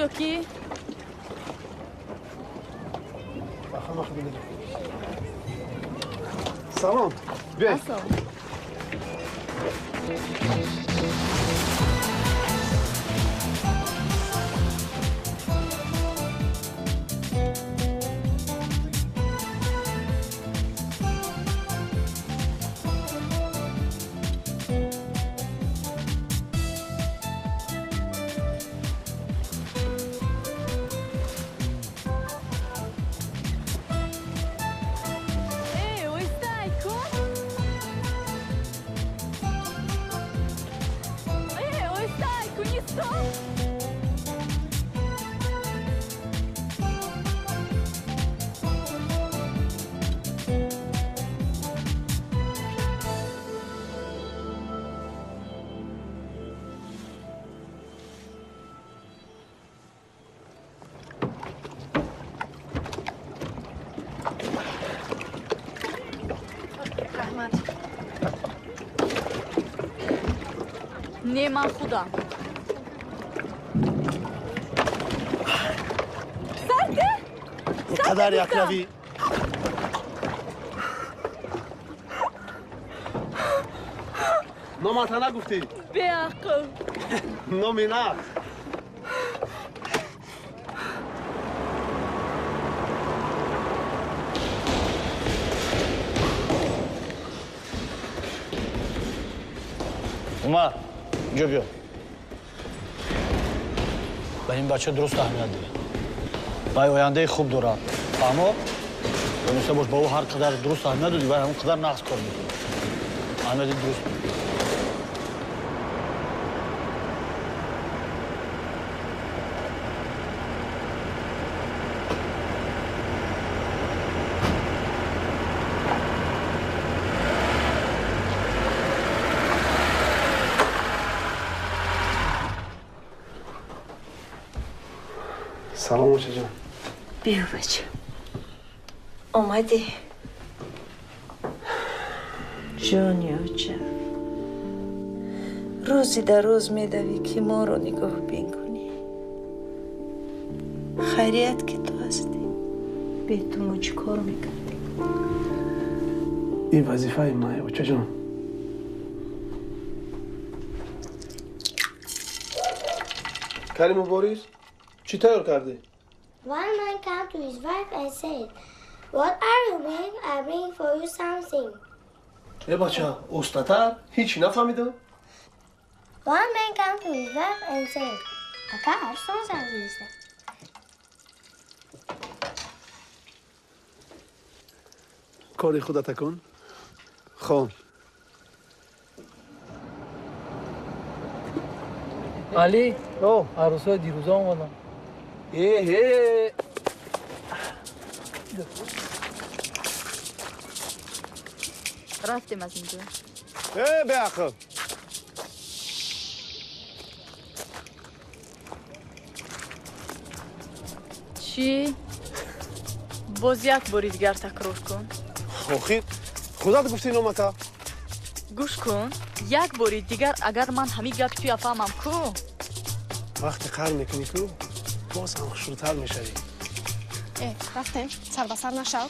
شوکی سلام بیا نه من خودم سرده قدر یک روی نامت نگفتی به عقل نامی نه عمر اینجا بیا به این بچه درست اهمیت بده و آینده خوب دارد فهمو؟ دانسته باش با او هر قدر درست اهمیت دادی و همون قدر نقص کار میکنی اهمیت درست بده سلام موچه جان بیا بچه آمدی جانی آجا روزی در روز میدوی که ما رو نگاه بین کنی خیریت که تو هستی به تو ما چی کار میکردی این وظیفه ماه موچه جان کریم و بوریس چی تیار کردی؟ One man came to his wife and said, "What are you doing? I bring for you something." بچه استاتر هیچی نفهمیدم One man came to his wife and said, "Akar, son service." کاری خودت کن خون علی عروسای دیروزا اومدن رفتیم از اینجا به اخو چی؟ باز یک باری دیگر تکرار کن خوخید خودت گفتی نومتا گوش کن یک باری دیگر اگر من همین گپ توی افهمم کو وقتی قهر میکنی کو باز هم شروعتر میشوی رفتیم سر به سر نشو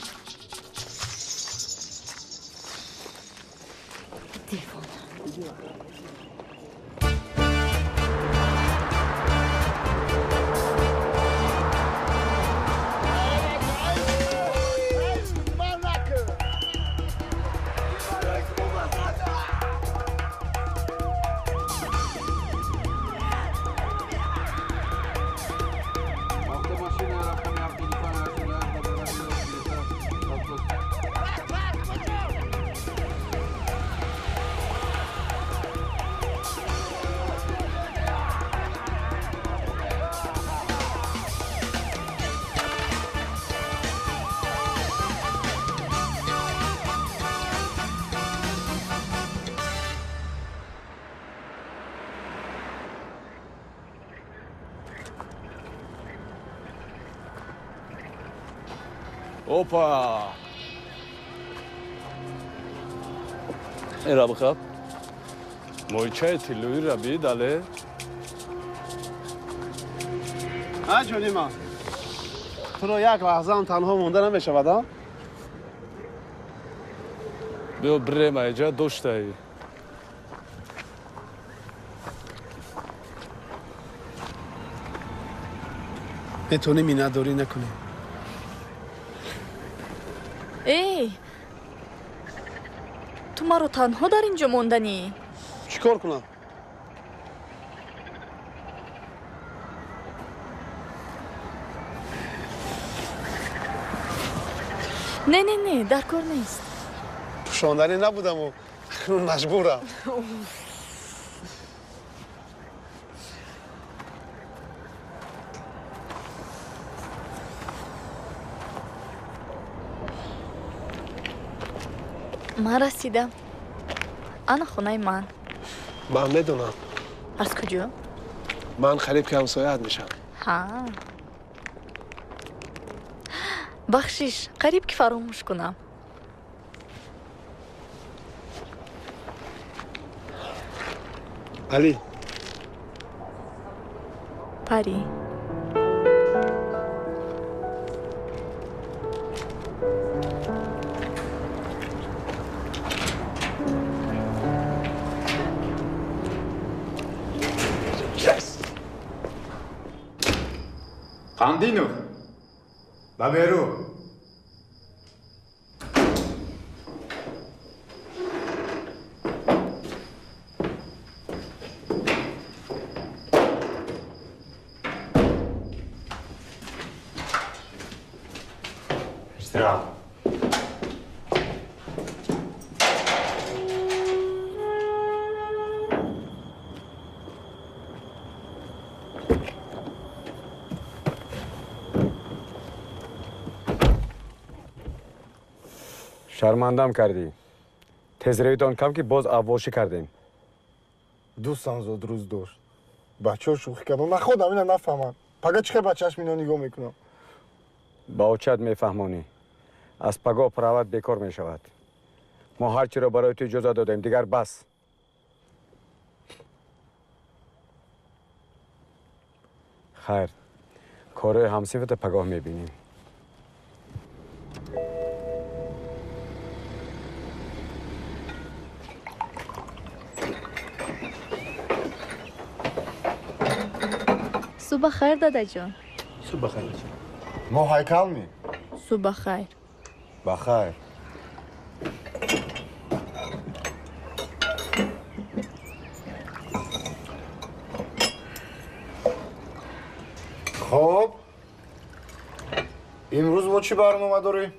اوپا ایرا بخواب مویچه تیلوی را بیداله ها جونی ما تو رو یک لحظه هم تنها مونده نمیشود ها؟ بیا بریم اینجا دوشتایی. میتونی مینه‌داری نکنی. ای تو ما رو تنها در اینجا موندنی؟ چیکار کنم؟ نه در کار نیست. پوشاندنی نبودم و مجبورم. من رسیدم. انا خونه من. من میدونم. از کجا؟ من قریب که همسایه‌ات میشم. ها بخشش قریب که فراموش کنم. علی پری Qandinov, Baberu. İstirahat. شرمندم کردی. تز رویتان کم که باز عواشی کردین. دوستان زود روز دور. بچه ها شوخی کردن. من خودم اینو نفهمم. پگه چه بچهش مینو نگاه میکنم. با اوچت میفهمونی. از پگاه پراوت بیکار میشود. ما هرچی را برای تو اجازه دادیم دیگر بس. خیر. کار همصفت پگاه میبینیم. صبح خیر دادا جان. صبح خیر. ما هیکل می. صبح خیر. بخیر. خب امروز ما چی برنامه داریم؟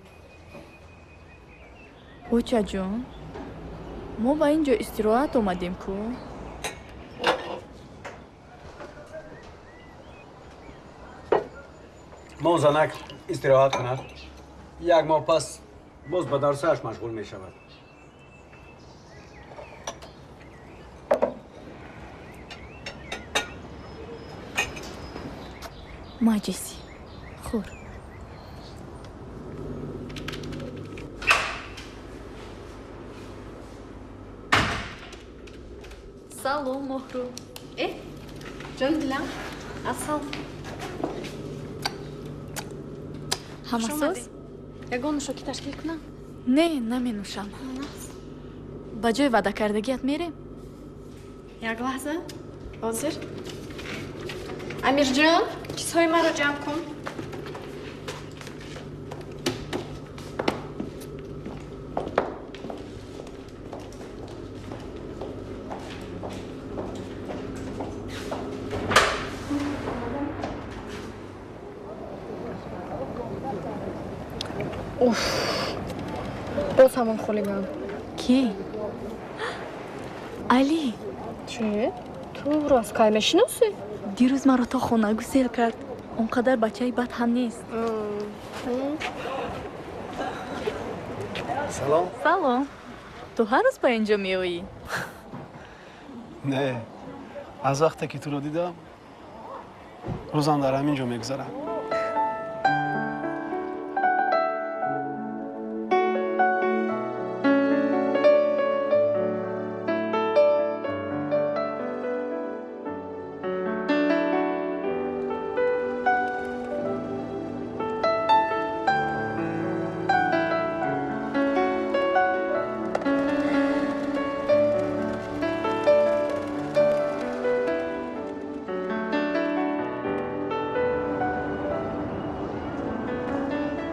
اوچا جون ما با اینجا استراحت اومدیم کو. ما زنک استراحت کند. یک ماه پس باز به درسش مشغول می شود. ماجسی خور. سلام مهرو. جان دلم اصل همه سوز؟ یگان نوشاکی تشکیل کنم؟ نه نمی نوشم. با جای وعده کردگیت میریم؟ یک لحظه حاضر امیر جان چیزهای مرا جمع کن. باز همون خالیگان. کی؟ علی. چه؟ تو راستکای میشناسی؟ دیروز مرا تا خونه گسیل کرد. اونقدر بچه بد هم نیست. سلام. سلام. تو هر روز با اینجا میایی؟ نه از وقتی که تو رو دیدم روزم در همینجا میگذره.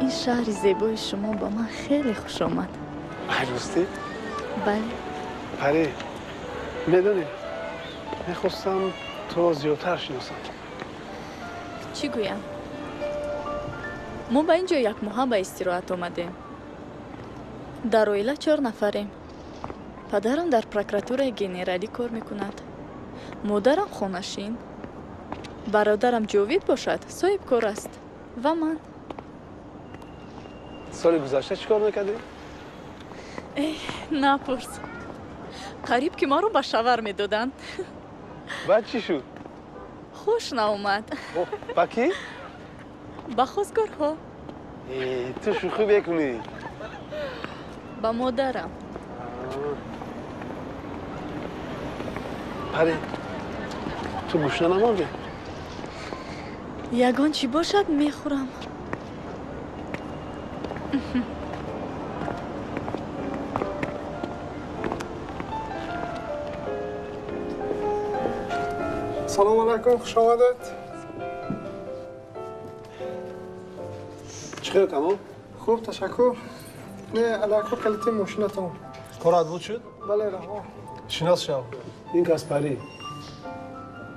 این شهر زیبای شما با من خیلی خوش آمد. راستی؟ بله. پری میدونی میخواستم تو زیادتر شناسم. چی گویم؟ ما به اینجا یک ماه به استراحت آمدیم. در اویله 4 نفریم. پدرم در پروکراتور گنرالی کار میکند. مادرم خانشین. برادرم جاوید باشد صاحب کار است. و من. سال گذشته چیکار میکردی؟ نپرس. قریب که ما رو به شاور میدادند. بعد چی شد؟ خوش ناومد. با کی؟ با خواستگارها. تو شوخی بکنی. با مادرم. پری تو گوشت نماندی؟ یگان چی باشد میخورم. سلام علیکم، خوش آمدید. چخیر تمام؟ خوب تشکر. نه علاقه کلیتی ماشینتون. کارات بود شد؟ بله رها. شناس شو. این کس پری.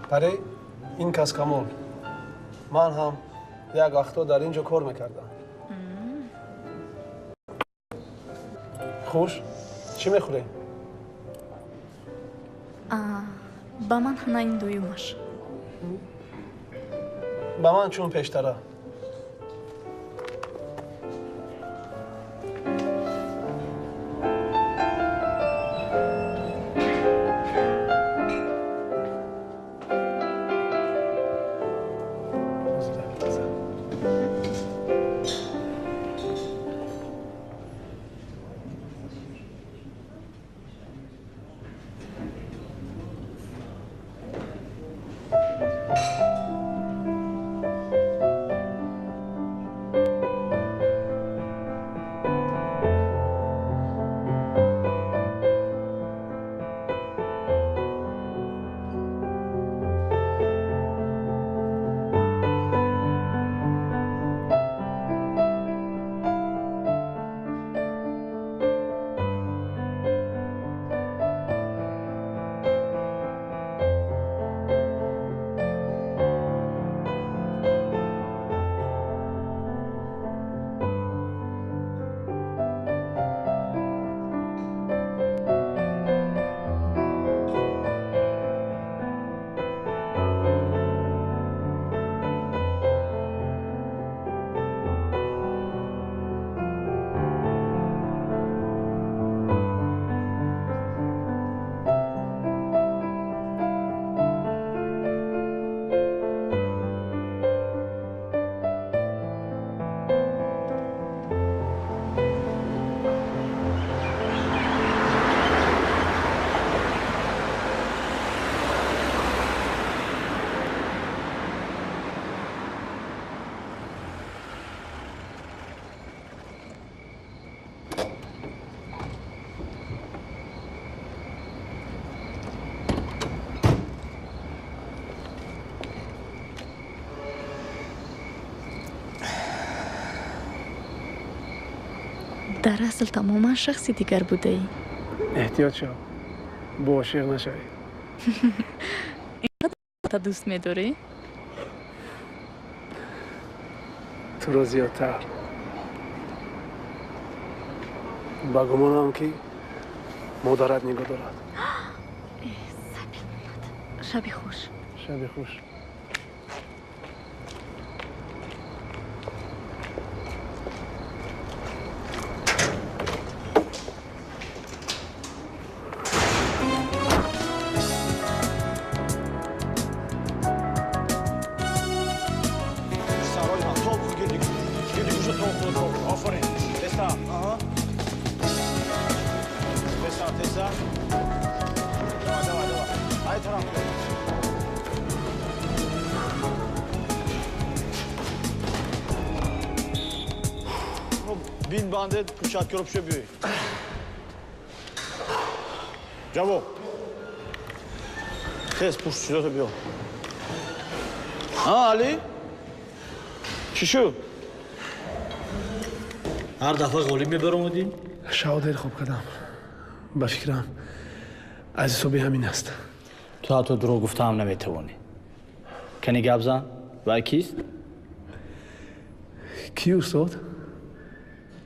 پری این کس کمال. من هم یک وقتا در اینجا کار میکردم. خوش؟ چی میخوری؟ با من نه این دویمش. با من چون پیشتره. در اصل تماما شخصی دیگر بوده ای. احتیاط شو. با عاشق نشوی. اینقدر دوست می‌داری؟ تو رو زیادتر. با گمانم که مادرت نگاه دارد. شبی خوش. شبی خوش. Bin bandet kuşak körüp şey büyüyor. Cavo. Tez puş çizotu bir o. Ha Ali? Şişu. هر دفعه قولی میبرم بودی؟ شاو دیر خوب کردم. با فکرم از صبح همین است. تو حتی دروغ گفته هم نمیتوانی. کنی گپ زن؟ و کیست؟ کی استاد؟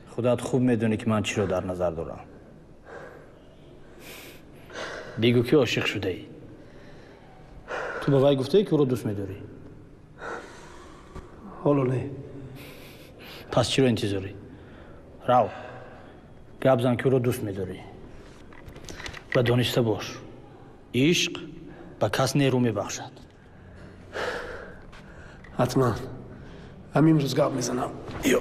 خودت خوب میدونی که من چی رو در نظر دارم. بگو که عاشق شده ای. تو به وی گفته ای که او رو دوست میداری؟ حالا نه. پس چی رو انتظاری؟ راو گپ زن که او رو دوست میداری و دانسته باش عشق به کس نیرو میبخشد. حتما همین روز گپ میزنم. یو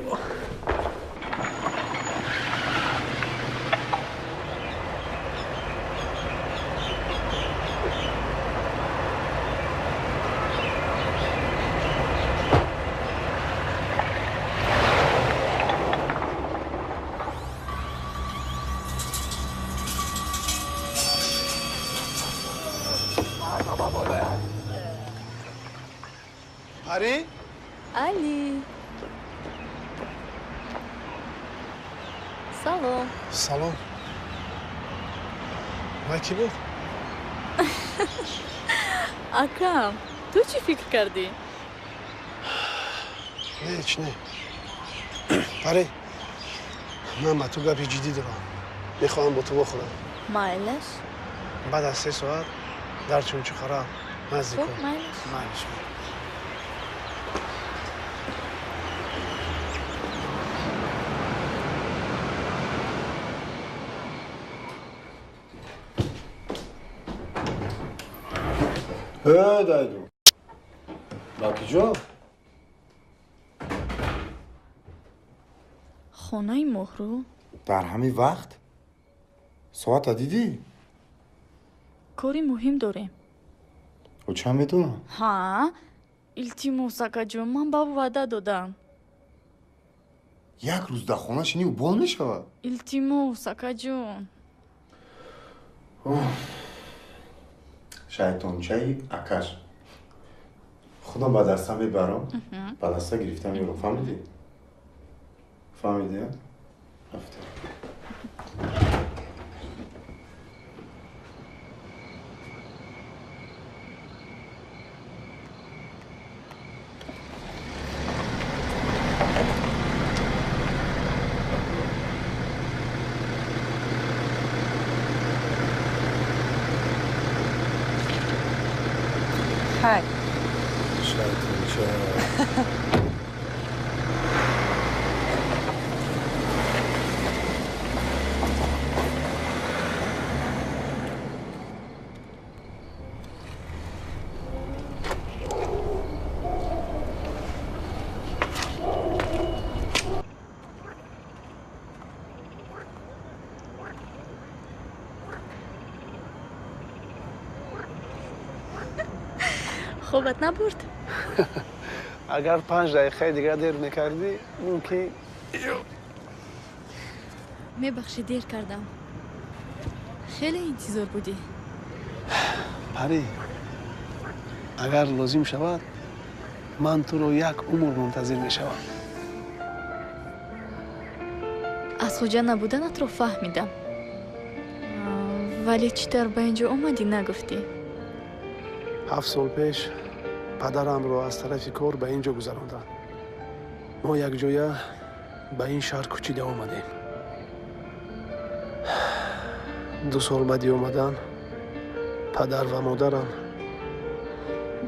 پری؟ علی سلام. سلام. وای کی بود؟ اکرم تو چی فکر کردی؟ نه هیچ نه. پری من با تو گپی جدی دارم. میخوام با تو بخورم. مایلش؟ بعد از 3 ساعت در چونچه خراب نزدیک خب کن. مایلش. دایدو باکی جا خانه مهرو؟ در همین وقت؟ ساعت دیدی؟ کاری مهم داریم. و چه میدونم؟ ها؟ التماس اکا جون من با وعده دادم. یک روز در خانه شنی و بال میشود. التماس اکا جون. شیطانچه اکش خودم با دستم میبرم با دسته گرفتم یورو. فهمیدی؟ فهمیدی؟ رفته های شیطانچه خوبت نبرد؟ اگر 5 دقیقه دیگه دیر میکردی ممکن. میبخشی دیر کردم. خیلی انتظار بودی. پری اگر لازم شود من تو رو 1 عمر منتظر میشوم. از کجا نبودنت رو فهمیدم. ولی چطور به اینجا اومدی نگفتی؟ 7 سال پیش پدرم رو از طرف کار به اینجا گذراندن. ما یک جایه به این شهر کوچیده آمدیم. 2 سال بعدی اومدن پدر و مادرم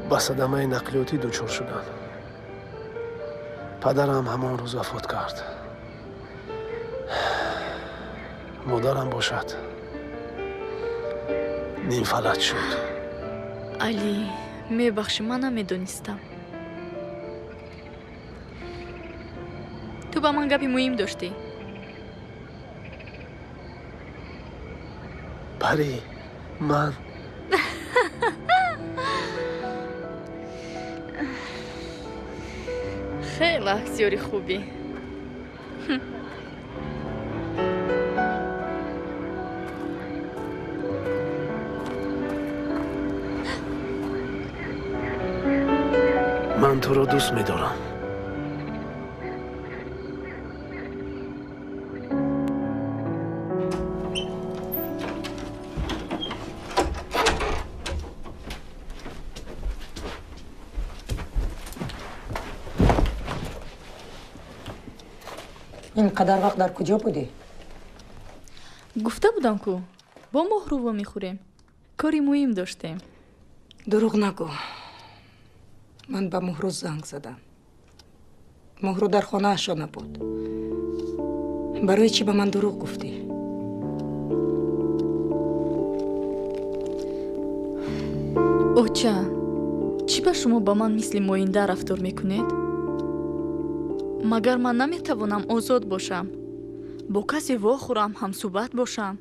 به صدمه نقلیاتی دچار شدن. پدرم همان روز وفات کرد. مادرم باشد نیم فلج شد. علی میبخشی من نمیدونستم. تو با من گپی مهم داشتی؟ پری من خیلی اکسیوری خوبی. من تو رو دوست می‌دارم. اینقدر وقت در کجا بودی؟ گفته بودم کو با مهرو میخوریم کاری مهم داشتیم. دروغ نگو. من به مهرو زنگ زدم. مهرو در خانه اشا نبود. برای چی به من دروغ گفتی؟ اوچا چی به شما با من مثل موینده رفتار میکنید؟ مگر من نمیتوانم آزاد باشم؟ با کسی واخورم هم صحبت باشم؟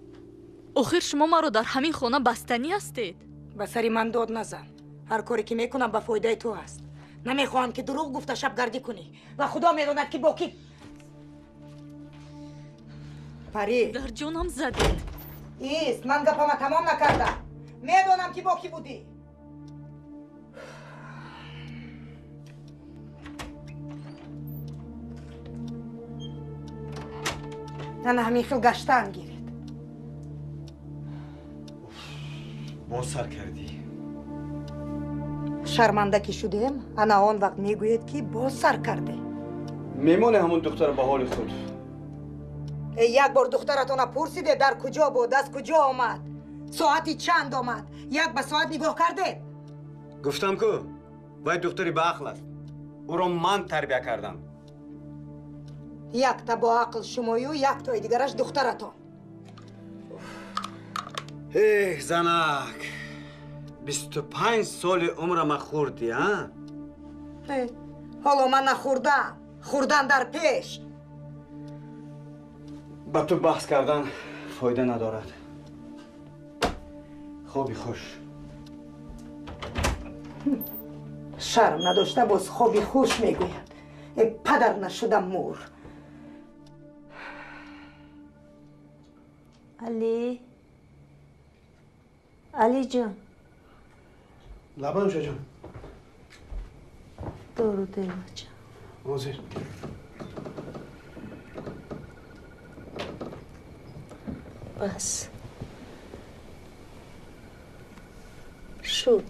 آخر شما مرا در همین خانه بستنی هستید؟ به سری من داد نزن. هر کاری که میکنم به فایده تو هست. نمیخواهم که دروغ گفته شب گردی کنی و خدا میداند که با کی. پری در جانم زدید. ایست من گپم تمام نکردم. میدانم که با کی بودی. من همین خیل گشتن گیرید. باز سر کردی. شرمنده که شدیم انا آن وقت میگوید که باز سر کرده. میمونه همون دختر به حال خود. یک بار دخترتون پرسیده در کجا بود، از کجا آمد، ساعتی چند آمد، یک به ساعت نگاه کرده؟ گفتم که باید دختری به عقل است. او را من تربیه کردم. یک تا با عقل شمایی و یک تای دیگرش دخترتون. زنک 25 سال عمرم خوردی ها؟ حالا من نخوردم، خوردن در پیش. با تو بحث کردن فایده ندارد. خوبی خوش. شرم نداشته باز خوبی خوش میگوید. پدر نشدم مور. علی جان. لبانوشا جان. درود بچه. حاضر. بس شد.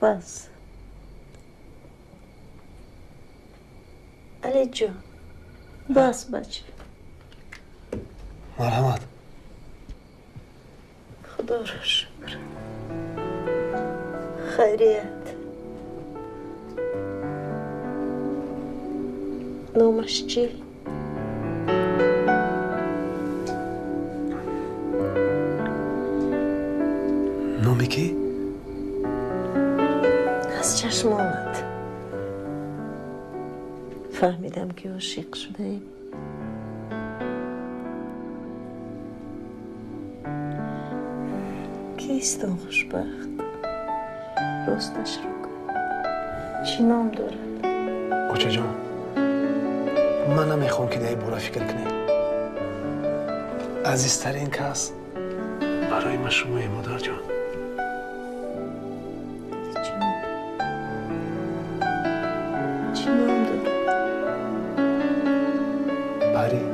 بس علی جان. بس بچه. مرحمت. خدا را شکر. خیریت. نامش چی؟ نامی کی؟ از چشم آمد. فهمیدم که عاشق شده ایم. کیست اون خوشبخت؟ راستش رو کن. چی نام دارد؟ اوچه جان من نمیخوام که در بورا فکر کنی. عزیزترین کس برای من شمایی مادر جان. چی نام دارد؟ پری.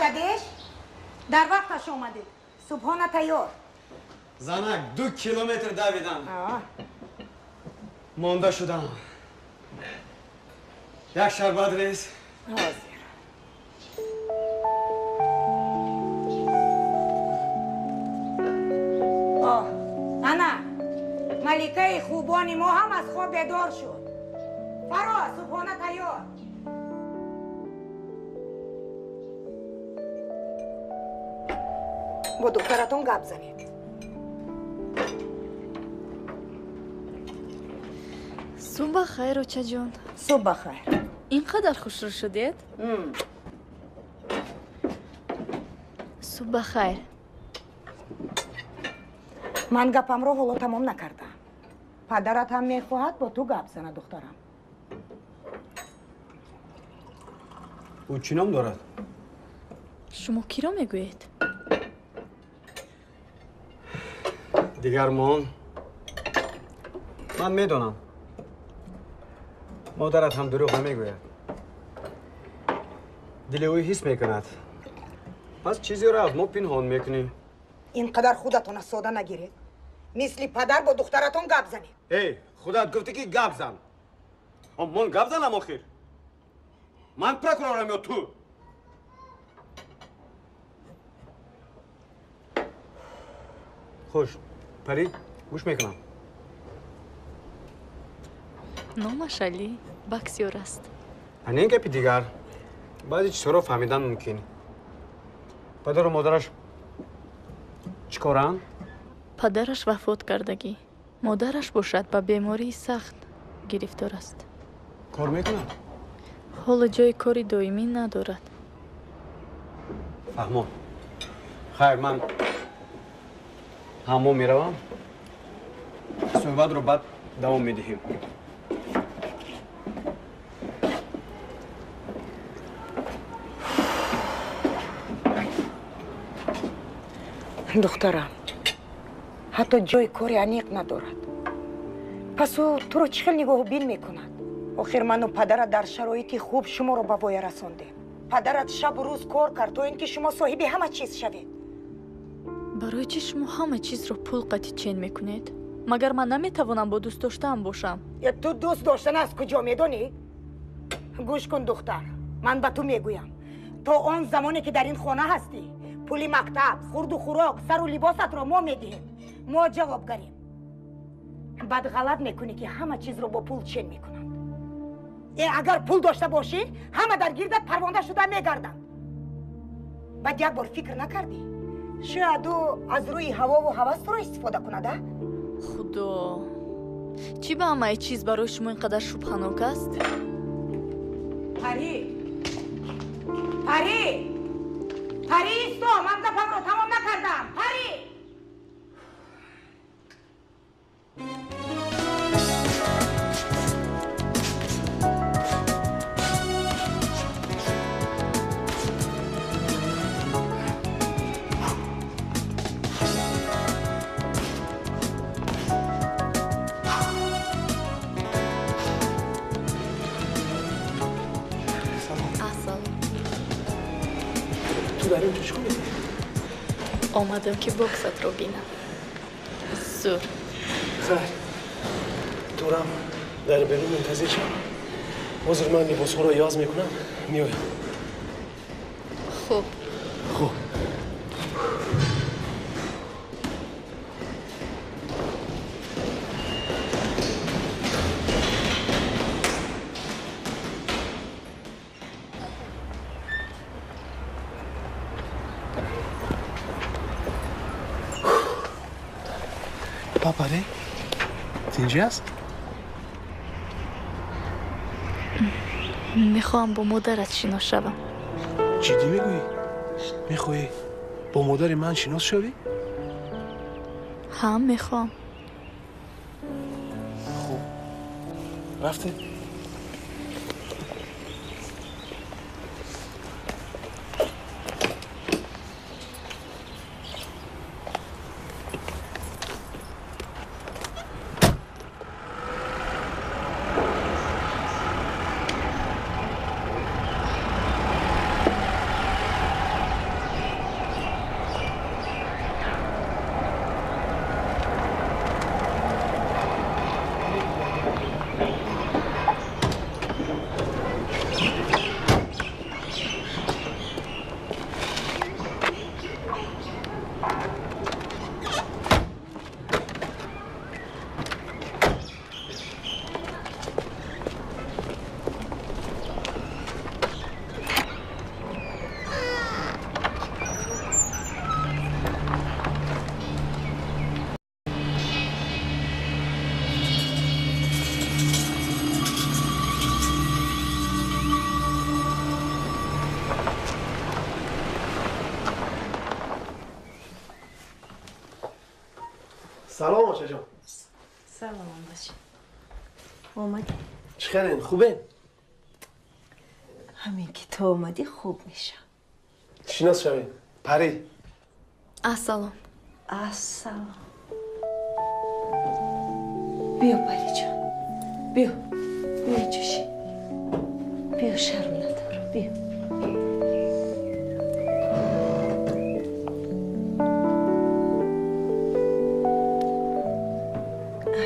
دادش در وقتش اومدید. صبحانه تیار. زنک 2 کیلومتر دویدم. مانده شدم. یک شربت ریز. حاضر. انا ملکه خوبانی ما هم از خواب بیدار شد. فراز صبحانه تیار. با دخترتون گپ زنید. صبح خیر اوچه جان. صبح خیر. اینقدر خوش رو شدید؟ صبح خیر. من گپم رو حالا تمام نکردم. پدرت هم میخواهد با تو گپ زنه دخترم. او چی نام دارد؟ شما کی را میگویید؟ دیگر من میدونم. مادرت هم دروغ نمیگوید. دل اوی حس میکند. پس چیزی را از ما پنهان میکنی. اینقدر خودتون ساده نگیرید. مثل پدر با دخترتون گپ زنید. ای خودت گفتی که گپ زن. من گپ زنم آخر. من پروکورورم یا تو؟ خوش. پری گوش میکنم. نامش علی بکسیور است. نه گپی دیگر. بعضی چیزها رو فهمیدن ممکنه. پدر و مادرش چیکارن؟ پدرش وفات کردگی. مادرش باشد با بیماری سخت گرفتار است. کار میکنه؟ حالا جای کاری دائمی ندارد. فهمم. خیر من همون میروم. صحبت رو بعد دوام میدهیم. دخترم حتی جای کاری انیق ندارد. پس او تو رو چه نگاه بین میکند؟ آخر من و پدرت در شرایطی خوب شما رو به وای رسانده. پدرت شب و روز کار کرد تا اینکه شما صاحب همه چیز شوید. برای چی شما همه چیز رو پول قطع چین میکنید؟ مگر من نمیتوانم با دوست داشتم باشم؟ یا تو دوست داشتن از کجا میدونی؟ گوش کن دختر، من به تو میگویم تا آن زمانی که در این خانه هستی پولی مکتب، خورد و خوراک، سر و لباست را ما میدهیم. ما جوابگریم. بعد غلط میکنی که همه چیز رو با پول چین میکنند. اگر پول داشته باشی همه در گیردت پرونده شده میگردند. بعد یک بار فکر نکردی شاید او از روی هوا و هوس تو رو استفاده کنده؟ خدا چی به همه چیز برای شما اینقدر شبهناک است؟ پری پری پری ایستو، من گپم رو تمام نکردم. پری در اینجا چی کنی؟ آمدم که بکست رو بینم. زور خیر دورم در بیرون منتظر شم. حاضر من لباس ها رو یاز میکنم میایم. خوب خوب پاپاره اینجاست؟ میخوام با مادرت شناس شوم. جدی میگویی؟ میخوایی با مادر من شناس شوی؟ هم میخوام. خوب رفته؟ سلام آشا جان. سلام باشه. اومدی؟ چخیرین؟ خوبین؟ همین که تو اومدی خوب میشم. شناس شوین. پری. السلام. السلام. بیا پری جان. بیا. بیا چشی. بیا شرم ندار. بیا.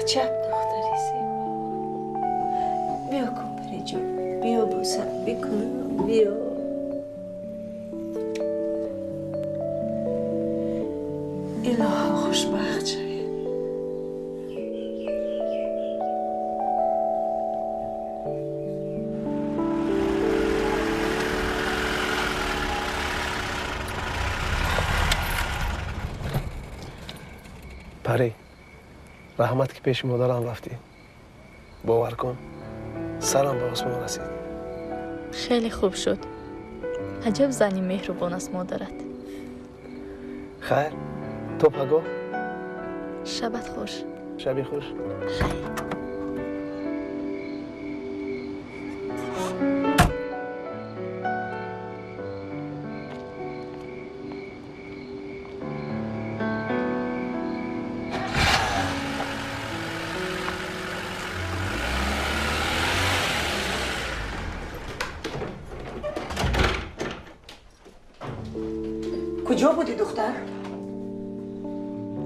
عجب دختری زیبا. بیا کن پری جون، بیا بوسم بکن، بیا. الهی خوشبخت شوی. پری رحمت که پیش مادرم رفتی باور کن سرم به آسمان رسید. خیلی خوب شد. عجب زنی مهربان است مادرت. خیر تو پگاه شبت خوش. شبی خوش. کجا بودی دختر؟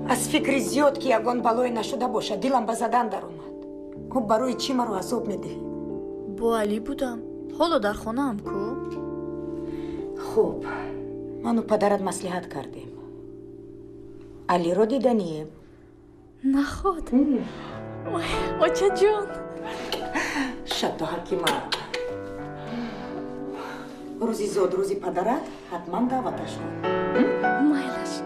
از فکر زیاد که یگان بلای نشده باشه دلم به زدن در اومد. خب برای چی مرا عذاب میدهی؟ با علی بودم. حالا در خانه هم کو؟ خوب من و پدرت مصلحت کردیم. علی رو دیدنیم؟ نه خود. آچه جان. شد و حکیمه. روزی زود روزی پدرت حتما دعوتش کن. مایلش.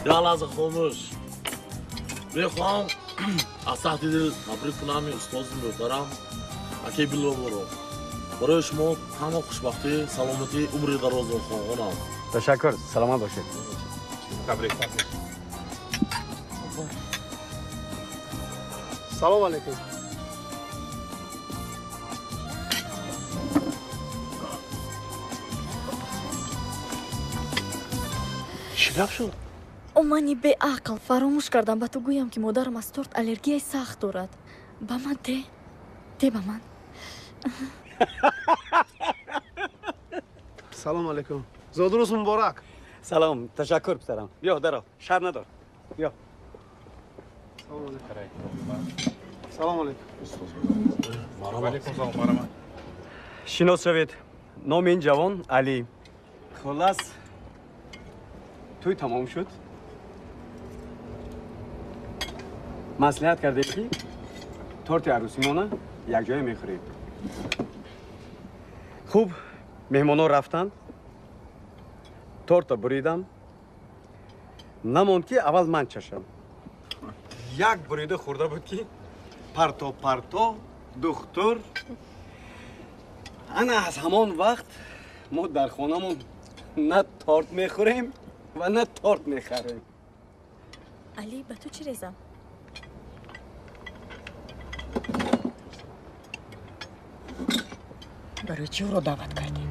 یا لحظه خاموش میخوام از تحت دل تبریک کنم استاد محترم اکی بلو برو برای شما تمام خوشبختی سلامتی عمر دراز میخوام. تشکر سلامت باشید. تبریک. سلام علیکم. چی گپ شد؟ اومانی به عقل فراموش کردم به تو گویم که مادرم از تورت الرژی سخت دارد. به من ده به من. سلام علیکم. زود روز مبارک. سلام تشکر پسرم. بیا درو شر ندار. بیا. سلام علیکم. سلام علیکم. علیکم سلام مرحبا. شناس شوید نام این جوان علی. خلاص توی تمام شد. مصلحت کرده که تورت عروسیمونه یک جای میخوریم. خوب مهمانا رفتند. تورت بریدم. نماند که اول من چشم. یک بریده خورده بود که پرتو دختر. انا از همان وقت ما در خانمون نه تورت میخوریم و نه تورت میخریم. علی به تو چی ریزم؟ برای چی او رو دعوت کردید؟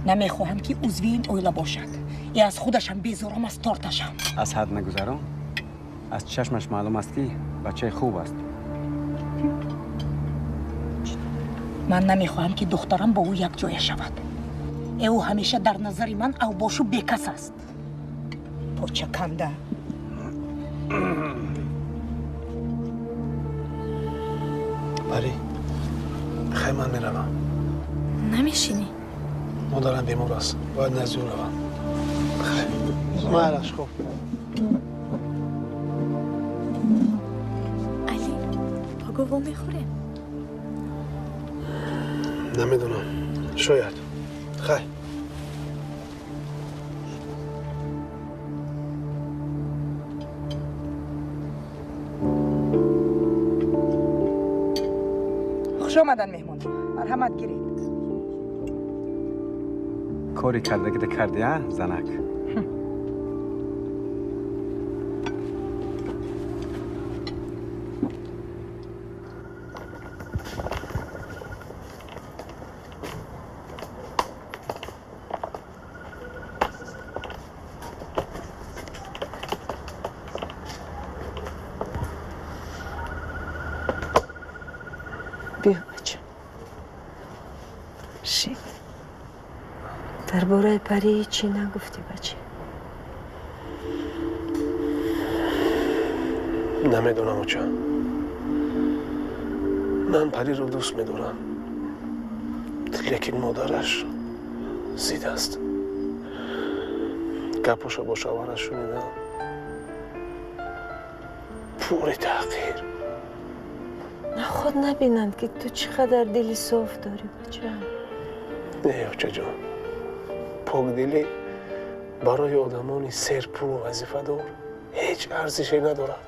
نمیخواهم که عضوی این اویلا باشد. یا از خودشم بیزارم از تورتشم. از حد نگذرم. از چشمش معلوم است که بچه خوب است. من نمیخواهم که دخترم با او یک جای شود. او همیشه در نظر من او باشو بیکس است. تو چه کنده؟ پری خیلی من میروم. نمیشینی؟ مادرم بیمار است. باید نزد او روم. خیلی مالش خوب. علی پاگو میخوریم؟ نمیدونم. شاید. خیلی. خوش آمدن مهمان. مرحمت گیرید. کاری کرده که کردی ها زنک. درباره پری هیچی نگفتی بچه؟ نمیدونم اوچان. من پری رو دوست میدارم، لیکن مادرش زید است. گپاشو با شوهرش شنیدم، پوری تحقیر. نه خود نبینند که تو چقدر دلی صاف داری بچه. نه اوچه جان، پاک دلی برای آدمانی سرپو و وظیفه دار هیچ ارزشی ندارد.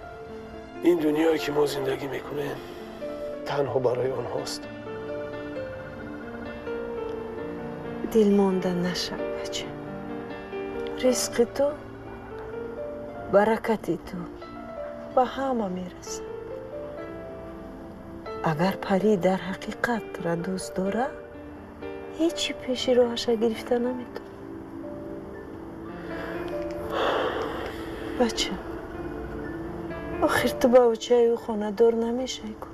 این دنیایی که ما زندگی میکنیم تنها برای آنهاست. دل مانده نشو بچه. رزق تو، برکت تو به همه میرسه. اگر پری در حقیقت را دوست داره هیچی پیش راهش گرفته نمیتونه. بچه آخر تو با بچه او خانه دار نمیشه کن.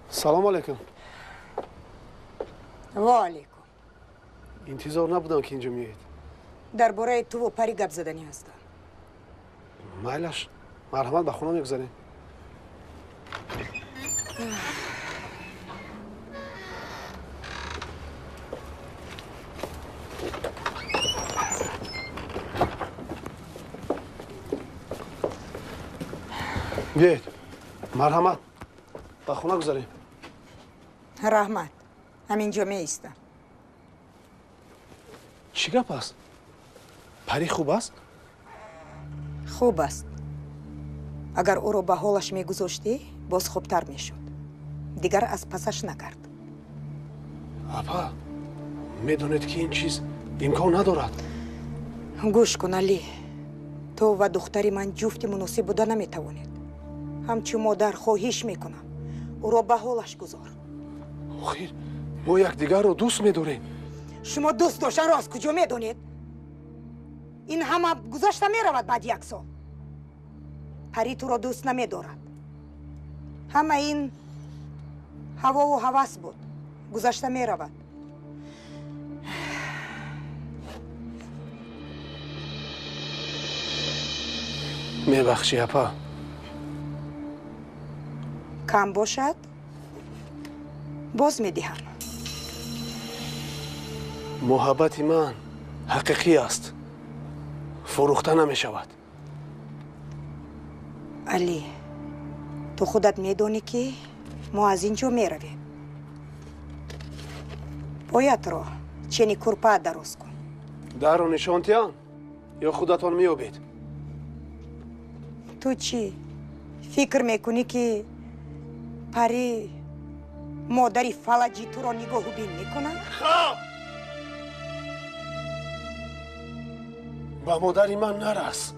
سلام علیکم. و علیکم. انتظار نبودم که اینجا میایید. درباره تو و پری گپ زدنی هستم. مایلش مرحمت به خونه میگذاریم. بیایید. مرحمت به خونه گذاریم. رحمت همینجا می ایستم. چی گپ است؟ پری خوب است؟ خوب است. اگر او رو به حالش می گذاشتی باز خوبتر می شد. دیگر از پسش نکرد. اپا میدونید که این چیز امکان ندارد. گوش کن علی. تو و دختری من جفت مناسب بوده نمی توانید. همچون مادر خواهش میکنم او رو به حالش گذار. خیر ما یکدیگر رو دوست میداریم. شما دوست داشتن رو از کجا میدونید؟ این همه گذشته میرود بعد یک سال. پری تو رو دوست نمیدارد. همه این هوا و هوس بود. گذشته میرود. میبخشی اپا؟ کم باشد باز میدهم. محبت من حقیقی است، فروخته نمیشود. علی تو خودت میدونی که ما از اینجا میرویم. باید رو چنی کرپا درست کن. در رو نشانتیان یا خودتان میابید؟ تو چی فکر میکنی که پری مادری فلجی تو رو نگاه و بین میکنن؟ با مادری من نرس.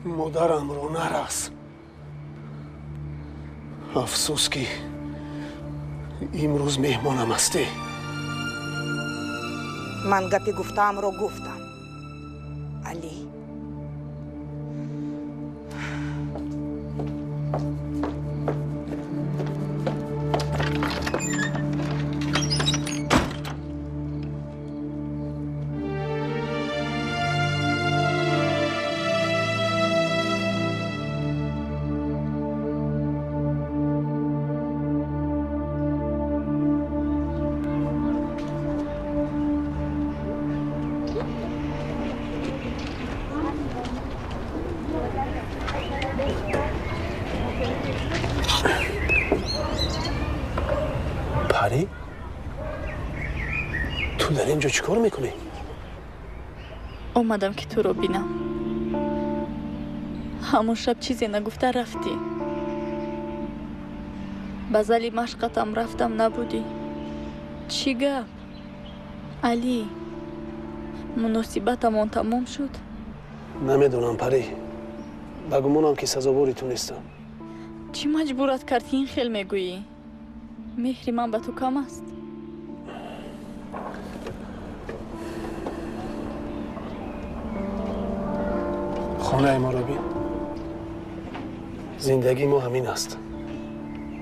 مادرم رو نرس. افسوس که امروز مهمانم هستی. من گپی گفتم رو گفتم علی. پری؟ تو در اینجا چیکار میکنی؟ اومدم که تو رو بینم. همون شب چیزی نگفته رفتی. بازالی مشقتم رفتم نبودی. چی گپ؟ علی مناسبتمون تمام شد؟ نمیدونم پری. بگمونم که سزاواری تو نیستم. چی مجبورت کرد این خیل میگویی؟ مهری من به تو کم است؟ خانه ما رو بین. زندگی ما همین است.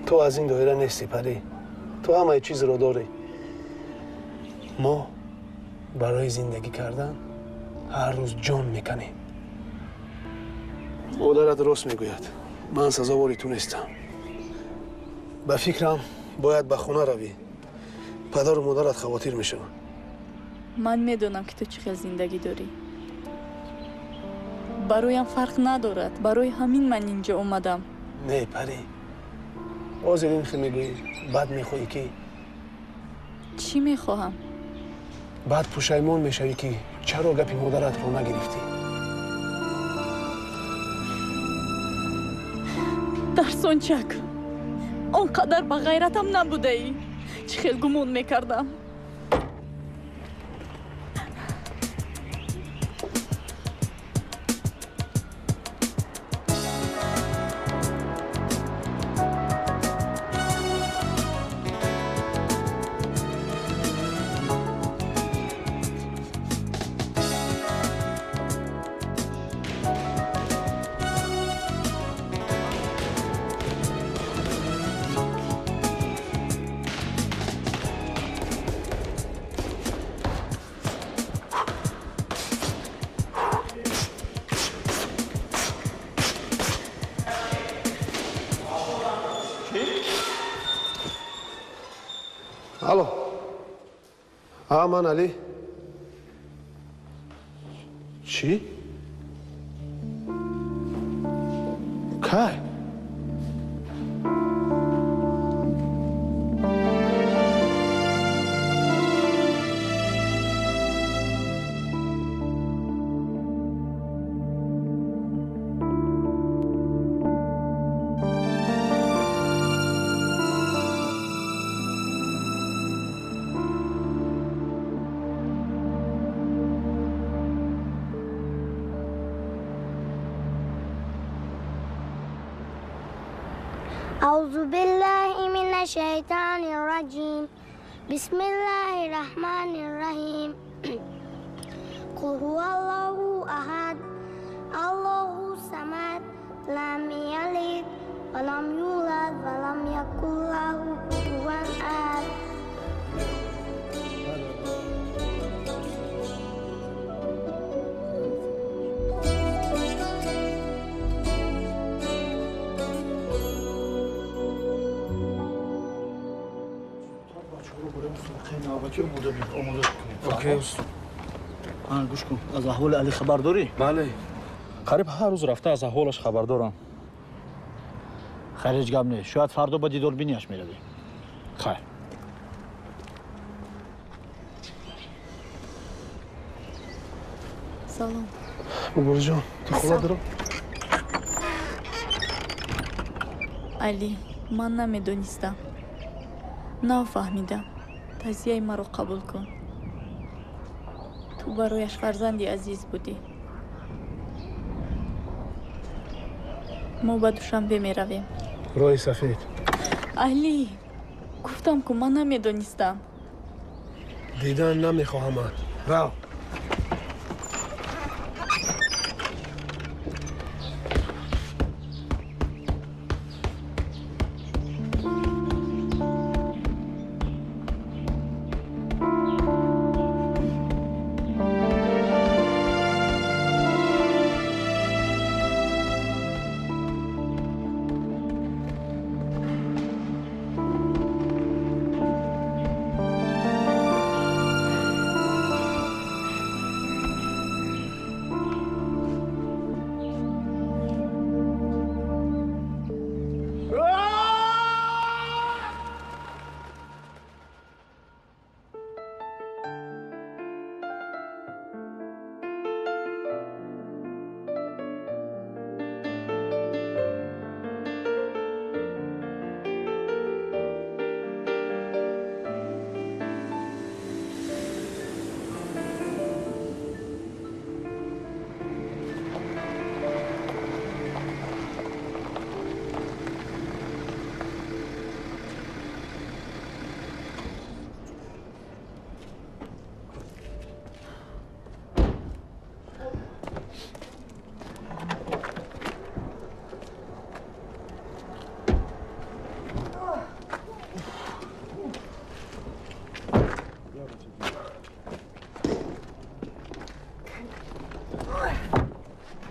تو از این دایره نیستی پری. تو همه چیز رو داری. ما برای زندگی کردن هر روز جان میکنیم. مادرت راست میگوید. من سزاواری تو نیستم. به فکرم باید به خونه روی. پدر و مادرت خواطر میشن. من میدونم که تو چقدر زندگی داری. برایم فرق ندارد. برای همین من اینجا اومدم. نه پری. آزر این که میگویی بد میخوایی که چی میخواهم؟ بعد پشیمان میشوی که چرا گپی مادرت رو نگرفتی. در سونچک اونقدر به غیرتم نبوده ای. چه خیلی گمون میکردم. الو. من علی. چی؟ کی؟ أعوذ بالله من الشيطان الرجيم بسم الله الرحمن الرحيم قل هو الله أحد الله الصمد لم يلد ولم يولد ولم يكن له كفوا أحد اوکی. گوش کن. از احوال علی خبر داری؟ بله. قریب هر روز رفته از احوالش خبر دارم. خیر هیچ گپ نیست. شاید فردا با دیدار بینیش میروی. خیر. سلام. بابا جان تو خونه درو. علی من نمیدونستم. نفهمیدم. تزیه مرا قبول کن. تو برایش فرزندی عزیز بودی. ما با دوشنبه می رویم. رای سفید. علی گفتم که من نمیدونستم. دیدن نمیخواهم. رو.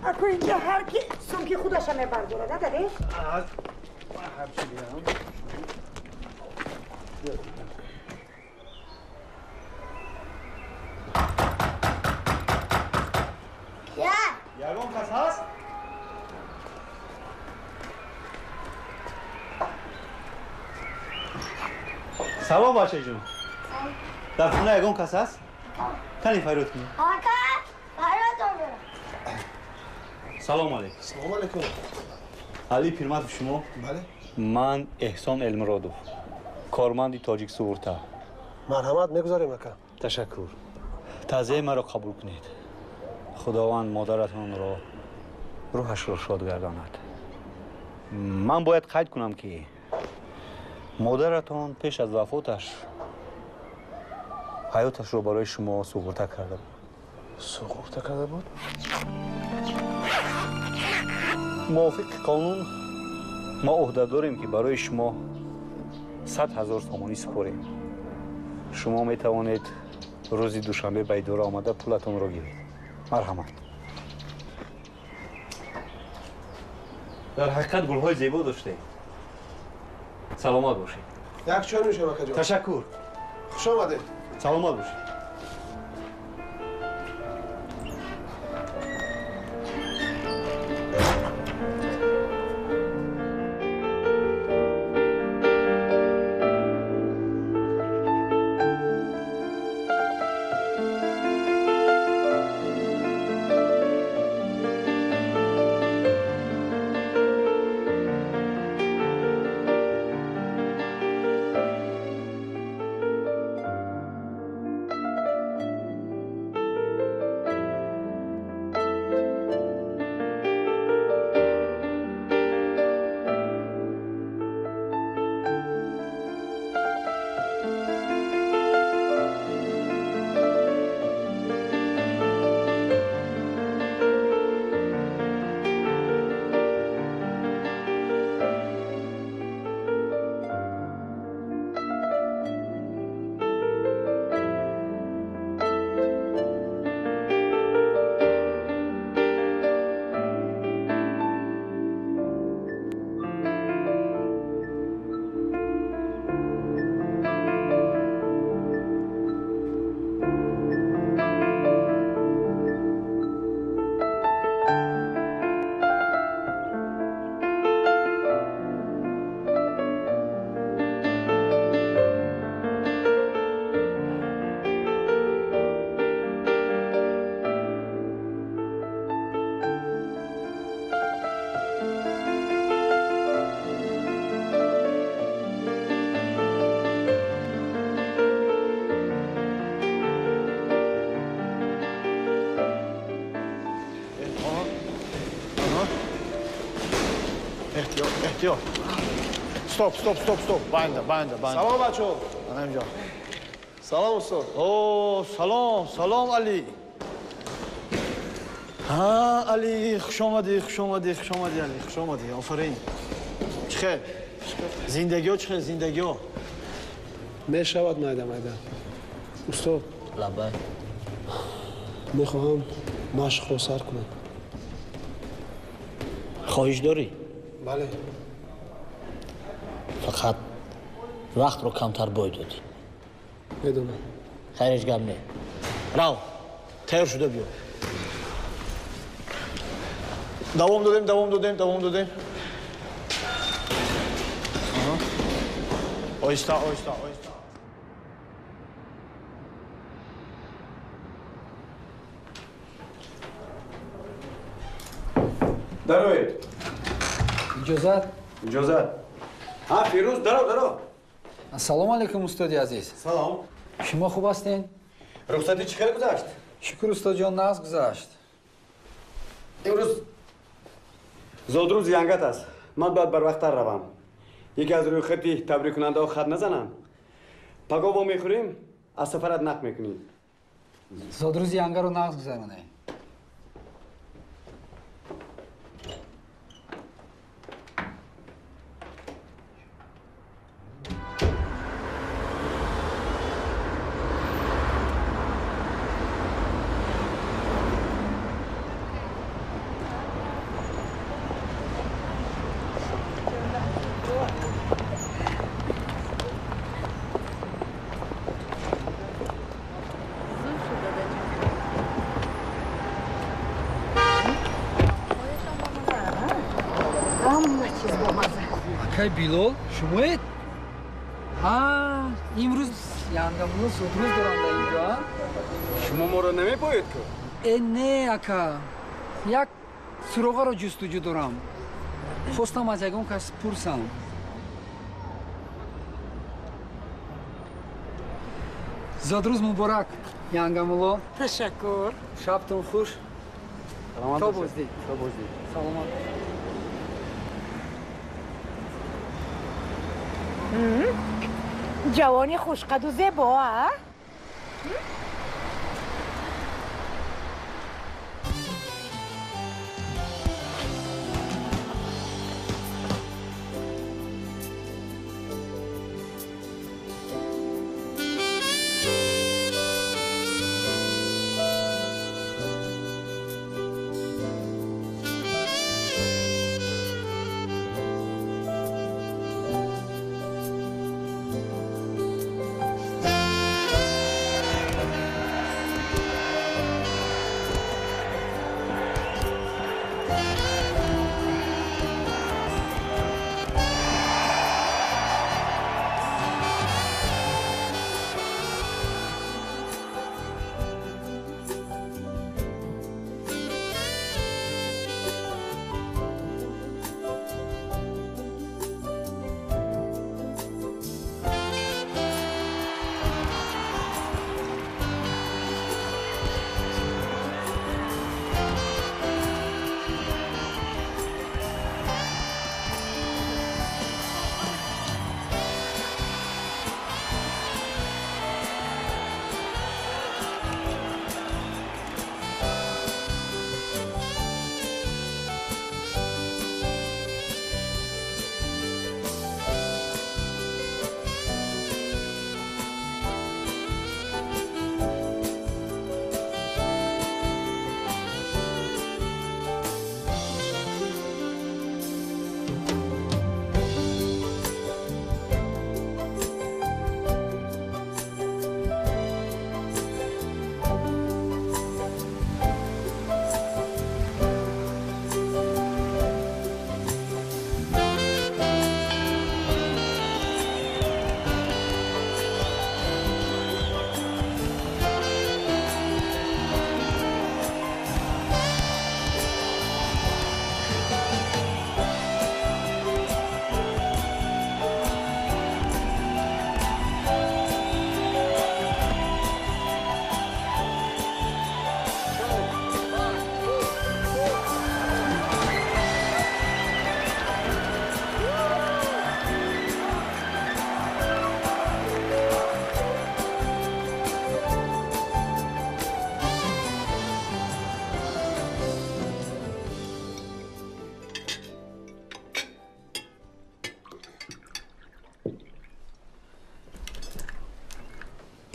اکو اینجا هر کی سمکی خودش هم برداره نداری؟ یگان کس هست؟ سلام بچه جون. در خونه یگان کس هست؟ کنی فیروت کنی؟ آقا فرات آمده. سلام علیکم. سلام علیکم. علی پیرمرد شما؟ بله. من احسان المرادوف. کارمند تاجیک سوورتا. مرحمت میگذاریم اکا. تشکر. تعزیه مرا قبول کنید. خداوند مادرتان را روحش را شاد گرداند. من باید قید کنم که مادرتان پیش از وفاتش حیاتش را برای شما سوغورته کرده بود. سوغورته کرده بود؟ موافق قانون ما عهده داریم که برای شما 100,000 تومانی سپاریم. شما می توانید روزی دوشنبه به اداره آمده پولتان را گیرید. مرحمت. در حقیقت گل‌های زیبا داشته. سلامت باشید. یک چای میشه اکا جان. تشکر. خوش آمده. سلامت باشید. احتیاط. استاپ. بنده. سلام بچه ها. من اینجا. سلام استاد. اوه سلام علی. ها علی خوش آمدی علی خوش آمدی آفرین. چخیر زندگی ها میشود مایده استاد لبه میخواهم مشق رو سر کنم. خواهش داری؟ بله. فقط وقت رو کمتر باید دادی. میدونم. خیرش گم نه. راو تیار شده بیا. دوام دادیم. آیسته. دروید. اجازت. ها فیروز درو. سلام علیکم استادی عزیز. سلام. شما خوب هستین؟ رخصتی چطور گذشت؟ شکر استاد جان ناز گذشت. امروز زودروز ینگت است. من باید بر وقت روم. یکی از روی خطی تبریک کننده ها خط نزنم. پگاه با میخوریم از سفرت نق میکنیم. زودروز ینگه رو ناز گذرانه. акай Билол шумоед? имрӯз янгамуло судрӯз дорам дар инҷо. шумо моро намепоед ку? Не ака, як суроғаро ҷустуҷӯ дорам. хостам аз ягон кас пурсам. зодрӯз муборак янгамуло. Ташаккур. шабтон хуш. саломат то бошед. боздед. то боздед. саломат. ҷавони хушқаду зебо, а?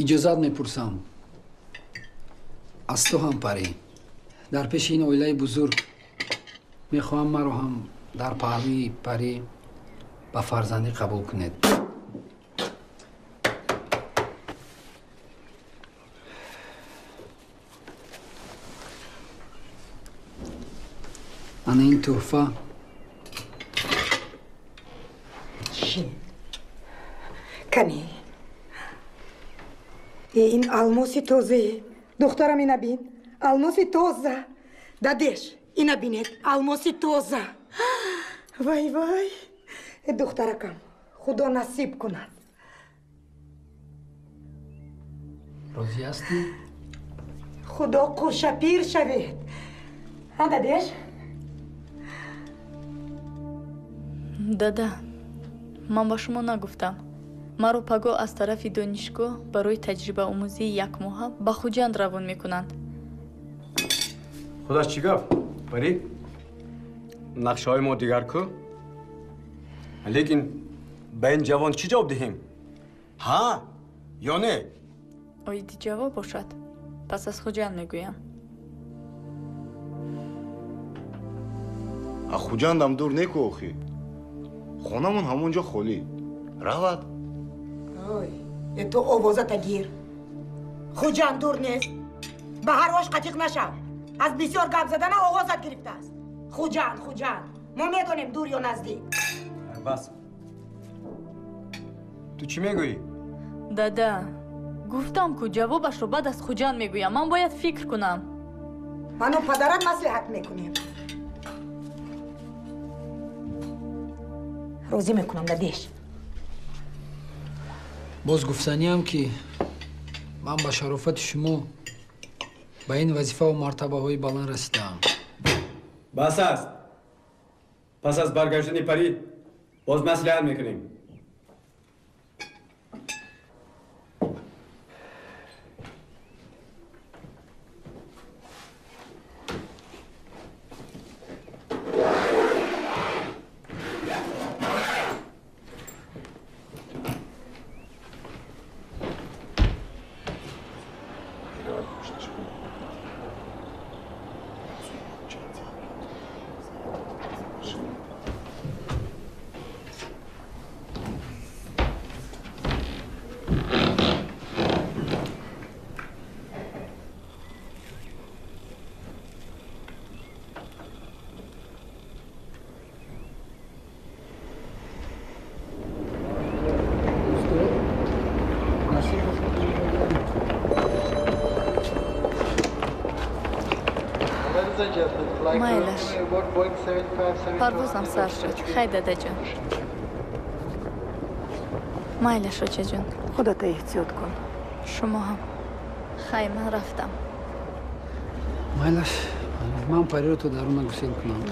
иҷозат мепурсам аз ту ҳам парӣ дар пеши ин оилаи бузург мехоҳам маро ҳам дар паҳлӯи парӣ ба фарзандӣ қабул кунед. ана ин тӯҳфа чӣ? кани ин алмоси тоза. духтарам ина бин. алмоси тоза. дадеш ина бинед. алмоси тоза. вай вай. духтаракам худо насиб кунад. розӣ ҳастӣ? худо қушапир шавед. дадеш? дада, ман ба шумо нагуфтам. маро паго аз тарафи донишгоҳ барои таҷрибаомӯзии якмоҳа ба хуҷанд равон мекунанд. худаш чӣ гап? барӣ? нақшаҳои мо дигар ку? лекин ба ин ҷавон чӣ ҷавоб диҳем? ҳа ё не? оиди ҷавоб бошад, пас аз хуҷанд мегӯям. аз хуҷандам дур неку охӣ. хонамон ҳамон ҷо холӣ. равад. ой, ту овозата гир. хуҷанд дур нест. ба ҳар ош қатиқ нашав. аз бисёр гап задана оғозат гирифтааст. хуҷанд мо медонем дур ё наздик. бас تو چی میگویی؟ دادا گفتم که جوابش رو بعد از خوجان میگویم. من باید فکر کنم. من و پدرت مصلحت میکنیم. روزی میکنم دادیش. باز گفتنی هم که من با شرافت شما به این وظیفه و مرتبه های بلند رسیدم. بس است. پس از برگشتن پری باز مصلحت میکنیم. مایلش پروازم سر شد. خیلی داده جان. مایلش روچه جان. خودت احتیاط کن. شما هم. خیلی من رفتم. مایلش من پری رو تو درون گسیل کنم.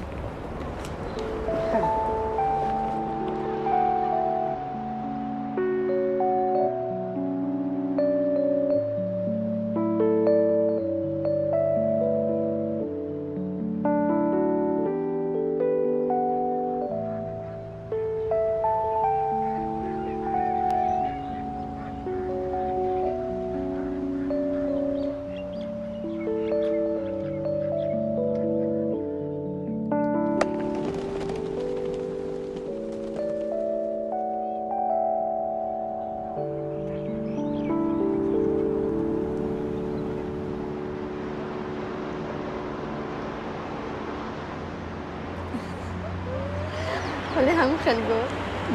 ولی همون خیلی بود.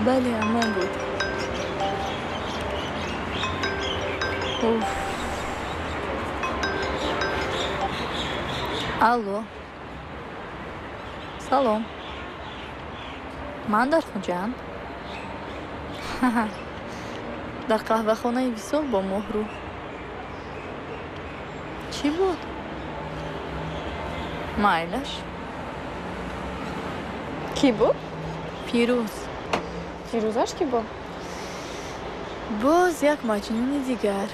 بله همون بود. الو سلام. من در خوجان. در قهوه خانه ویسال با مهرو. چی بود؟ مایلش کی بود؟ پیروز. پیروزش کی بود؟ باز یک مجنون دیگر.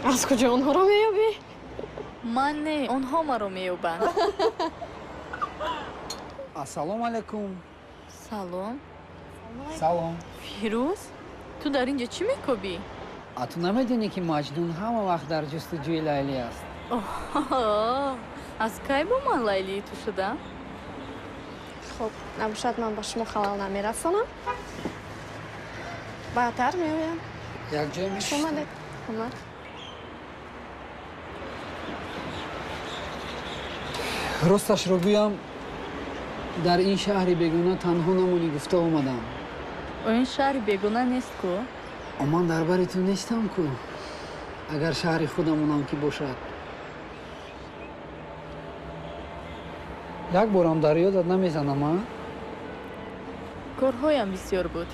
از کجا اونها رو میابی؟ من نه، اونها ما رو میابند. السلام علیکم. سلام. سلام. پیروز تو در اینجا چی میکوبی؟ تو نمیدونی که مجنون همه وقت در جستجوی لیلی است. از کی با من لیلی تو شدم؟ خب نباشد من با شما خلال نمیرسانم. بعدتر میایم. یک جای میشه؟ اومده. اومد. راستش رو بگویم در این شهری بیگونه تنها نمونی گفته اومدم. این شهری بیگونه نیست کو؟ من در بر تو نیستم کو. اگر شهر خودمونم که باشد. یک بارم در یادت نمیزنم ها؟ کارهایم بسیار بود.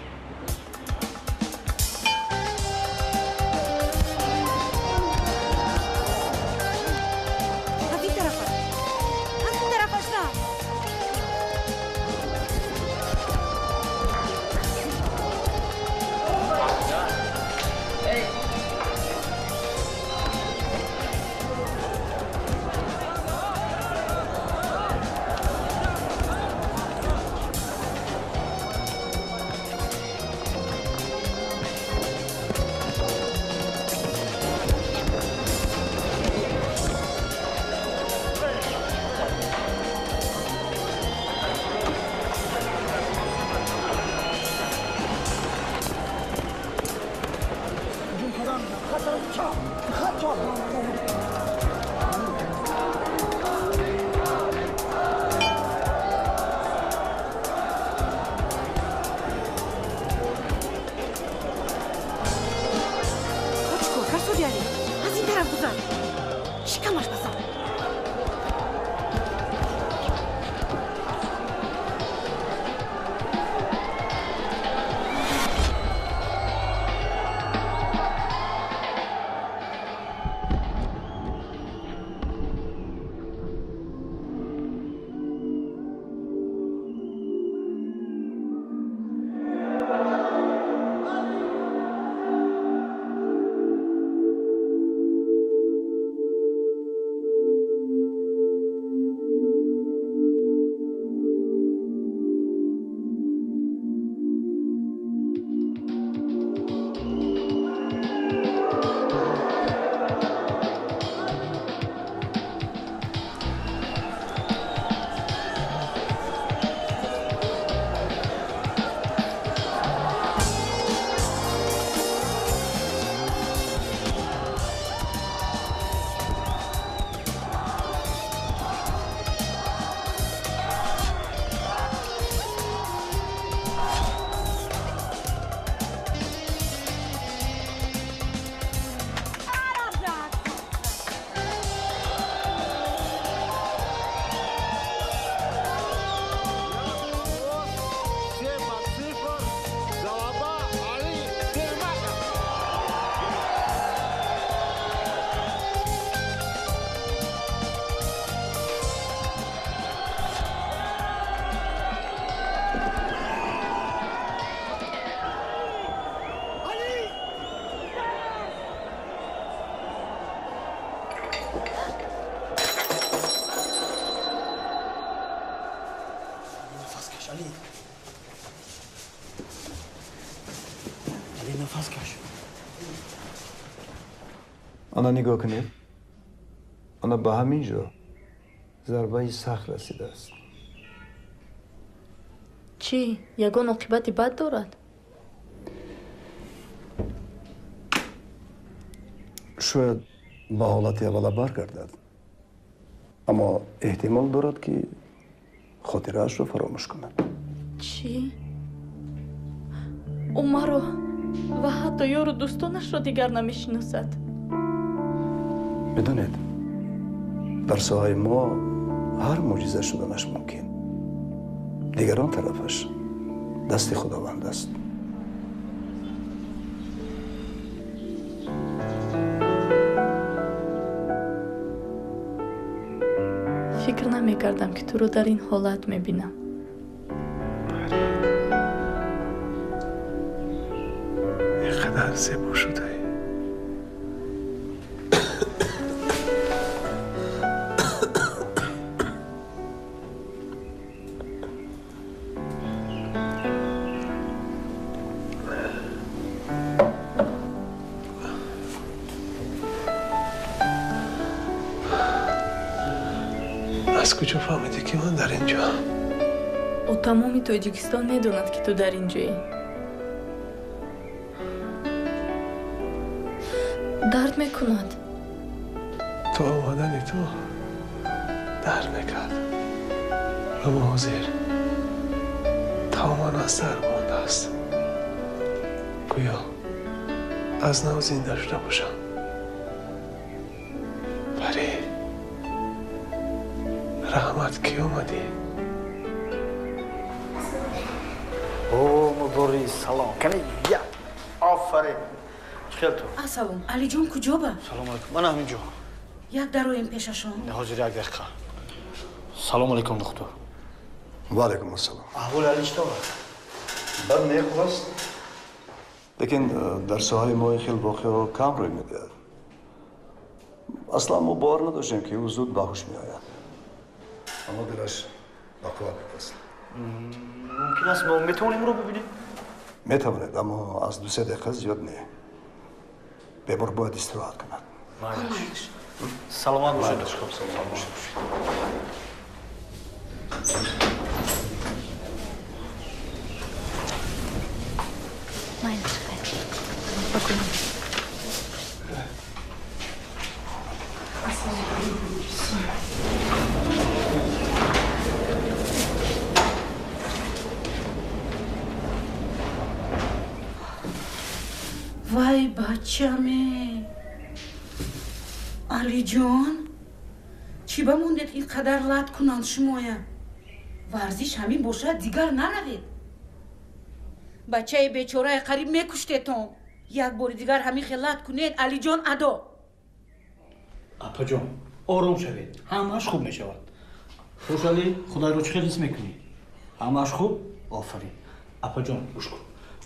نفس کش. آنا نگاه کنید. آنا به همین جا ضربه سخت رسیده است. چی؟ یگان عاقبت بد دارد؟ شاید به حالت اولا برگردد. اما احتمال دارد که خاطره‌اش را فراموش کند. چی؟ او مرا و حتی یار و دوستانش را دیگر نمیشناسد. بدونید در ساحه ما هر معجزه شدنش ممکن. دیگران طرفش دست خداوند است. فکر نمیکردم که تو رو در این حالت میبینم. اینقدر زیبا شده. از کجا فهمیدی که من در اینجا؟ او تمامی تاجیکستان میدوند که تو در اینجایی. درد میکند. تو آمدنی تو درد میکرد. اما حاضر تماما از درد مانده است. گویا از نو زنده شده باشم. پری رحمت کی اومدی؟ او مدوری سلام کنی یا آفرین خیلی تو سلام علی جون کجا با؟ سلام علیکم من همینجا یک درویم پیششون حاضر یک دقیقه سلام علیکم دکتر و علیکم السلام احوال علی چطور بد نیخ است لیکن در ساحه ما خیلی واقعا کم روی میده اصلا ما باور نداشتیم که او زود باهوش میآید اما دلش بقوه است ممکن است ما میتونیم رو ببینیم میتواند اما از 2-3 دقیقه زیاد نه ببر باید استراحت کند مایلش سلامت باشید خب سلامت باشید مایلش خیلی بکنم وای بچه‌مه علی جان چی بموندید اینقدر لط کنند شمایا ورزش همین باشد دیگر نروید بچه بیچاره قریب میکشتتون یک بار دیگر همین خلط کنید علی جان ادا اپا جان آروم شوید همش خوب میشود خوشحالی خدای رو چه حس میکنی همش خوب آفرین اپا جان گوش کن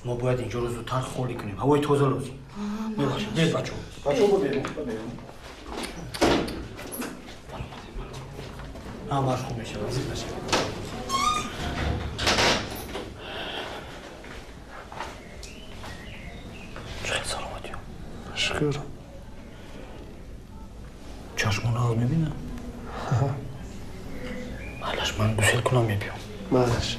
ما باید اینجا رو زودتر خالی کنیم هوای تازه لازم ببخشید برید بچه‌ها برید همش خوب میشه وزید نشه چقدر سلامتی شکر چشمون رو میبینم مالش من گوشل کنم میبیم مالش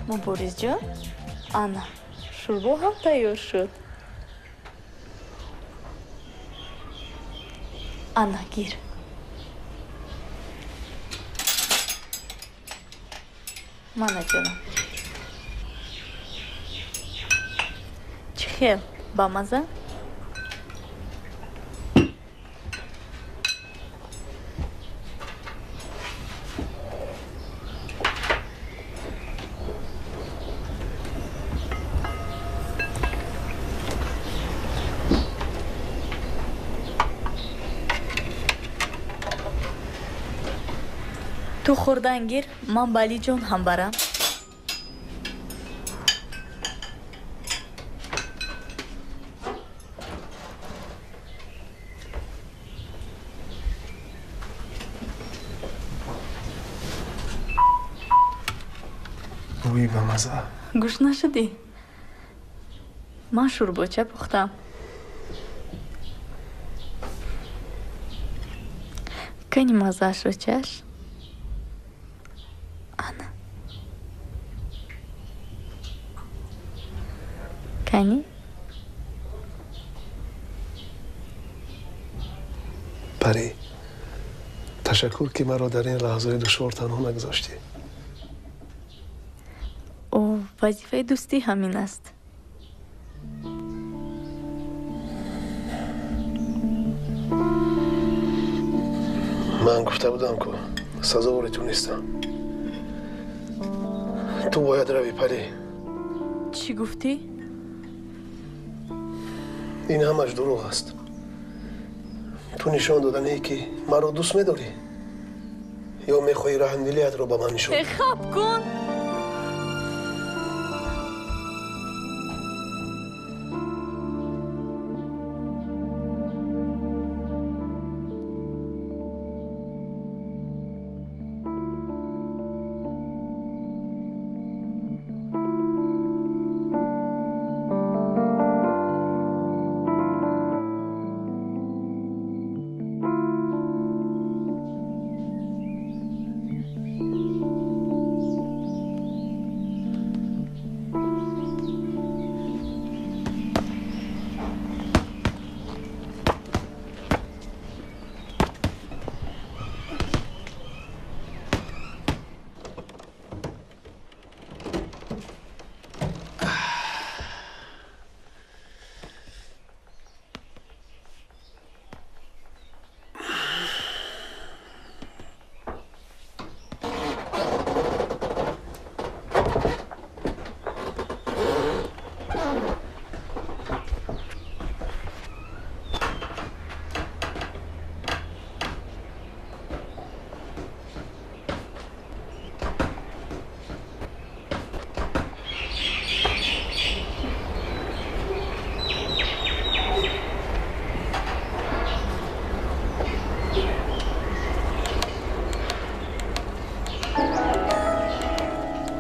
مبارز جان انا شوربا هم تیار شد انا گیر مانا جانم چی خیل با مزه تو خوردن گیر من بالی جان هم برم بویی به مزه گوش نشدی من شورباچه پختم کنی مزهش رو چش کنی؟ پری تشکر که مرا در این لحظه دشوار تنها نگذاشتی او وظیفه دوستی همین است من گفته بودم که سزاوار تو نیستم تو باید روی پری چی گفتی؟ این همش دروغ است تو نشان دادنی که مرا دوست می‌داری یا می‌خواهی رحمدلیت را به من نشان بدی خب کن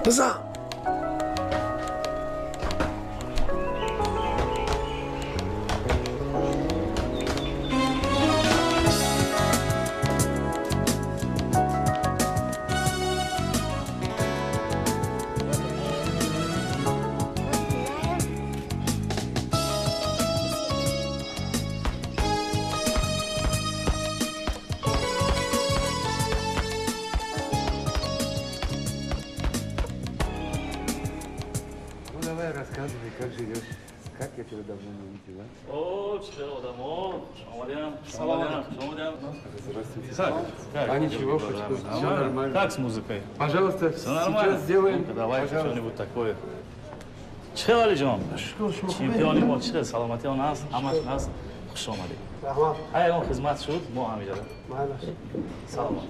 بزن Рассказывай, как живешь? Как я тебя давно не видела? О, что домой? Салам. Здравствуйте. Как? А ничего, все нормально. Как с музыкой? Пожалуйста, Все нормально? сейчас сделаем. Давай что-нибудь такое. چه حالی جان؟ چمپیونی ما چه سلامتی آن هست؟ همش هست؟ خوش آمدید. اگه اون خدمت شد ما هم اینجا. سلام.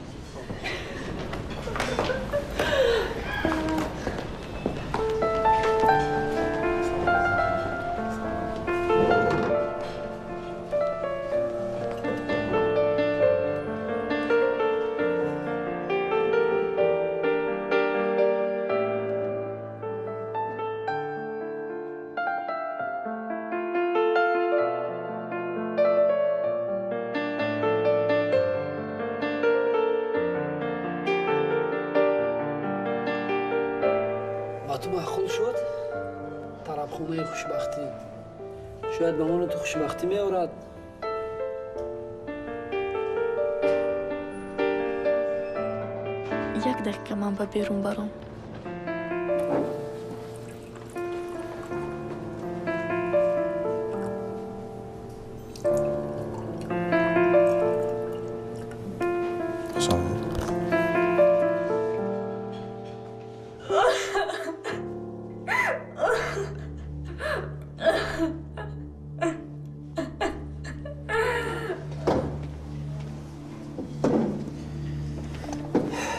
نامه خوشبختی. شاید به من تو خوشبختی می‌آورد. یک دقیقه من به بیرون برام.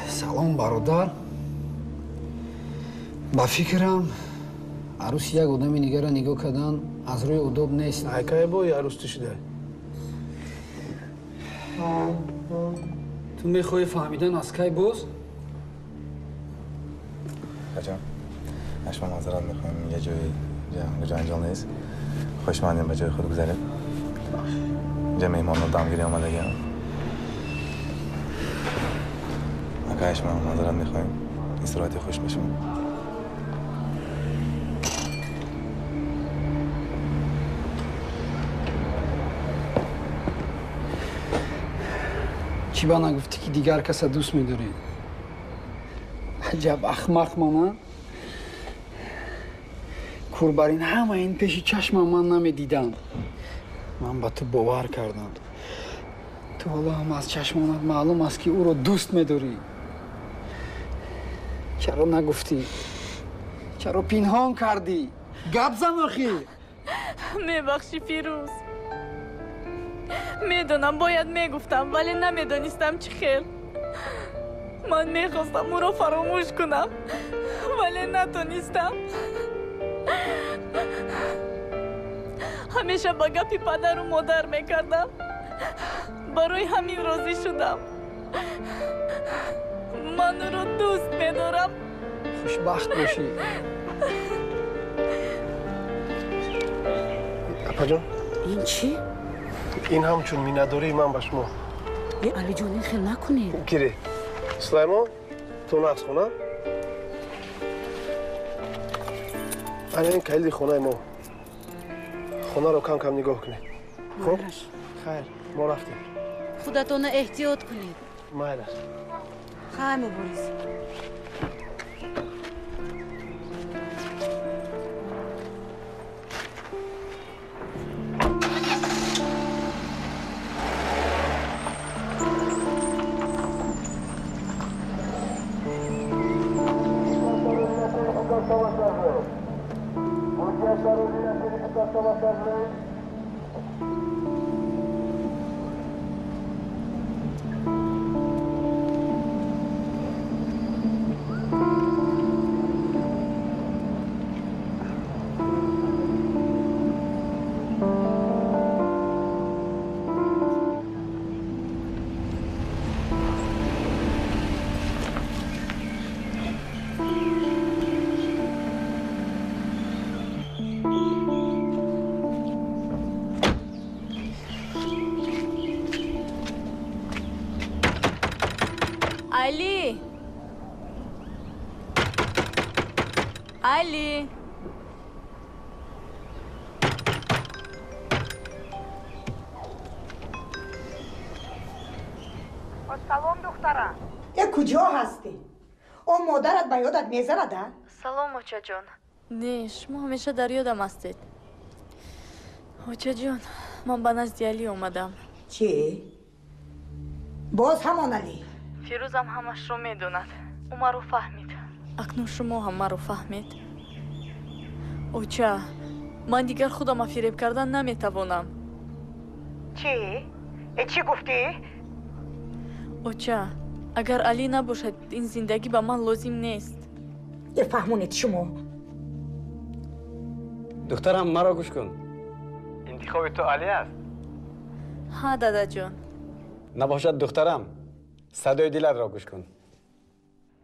سلام برادر. با فکرم عروس یک آدمی دیگر را نگاه کردن از روی ادب نیست. حکایه با یا عروس شده. تو میخوای فهمیدن از کی باز؟ جان اشما معذرت میخوایم یه جای انجام نیست. خوشمندیم به جای خود گذارید. اینجا میهمان رو دامگیری آمده گیم. اگه ما معذرت میخوایم استراحتی خوش بشیم. چی با نگفتی که دیگر کس دوست می‌داری؟ عجب احمق مامان. کوربرین همه این پیش چشم من نمیدیدم. من با تو باور کردم. تو حالا هم از چشمانت معلوم است که او رو دوست می‌داری. چرا نگفتی؟ چرا پنهان کردی؟ گپ زن آخی. میبخشی فیروز. میدونم باید میگفتم ولی نمیدونستم چی خیر. من میخواستم او رو فراموش کنم ولی نتونستم. همیشه با گپی پدر و مادر میکردم. برای همین راضی شدم. من او رو دوست میدارم. خوشبخت باشی. اپا جان این چی؟ این هم چون می نداری من به شما. ای علی جان این خیلی نکنید. گیری سلیمان تو نقص خونه. این کلیدی خونه ما. خونه رو کم کم نگاه کنید. خب؟ خیر ما رفتیم. خودتون احتیاط کنید. مایل است. خیلی بریز. علی علی سلام دخترم. کجا هستی؟ اون مادرت به یادت میزنده؟ سلام اوچه جان. نه شما همیشه در یادم هستید. اوچه جان من به نزد علی اومدم. چی؟ باز همان علی؟ فیروزم همش رو میدوند. او ما رو فهمید. اکنون شما هم ما رو فهمید. اوچه من دیگر خودم فریب کردن نمیتوانم. چی؟ چی گفتی؟ اوچه اگر علی نباشد این زندگی به من لازم نیست. فهمونید شما؟ دخترم مرا گوش کن. انتخاب تو علی است. ها دادا جان. نباشد دخترم صدای دلت را گوش کن.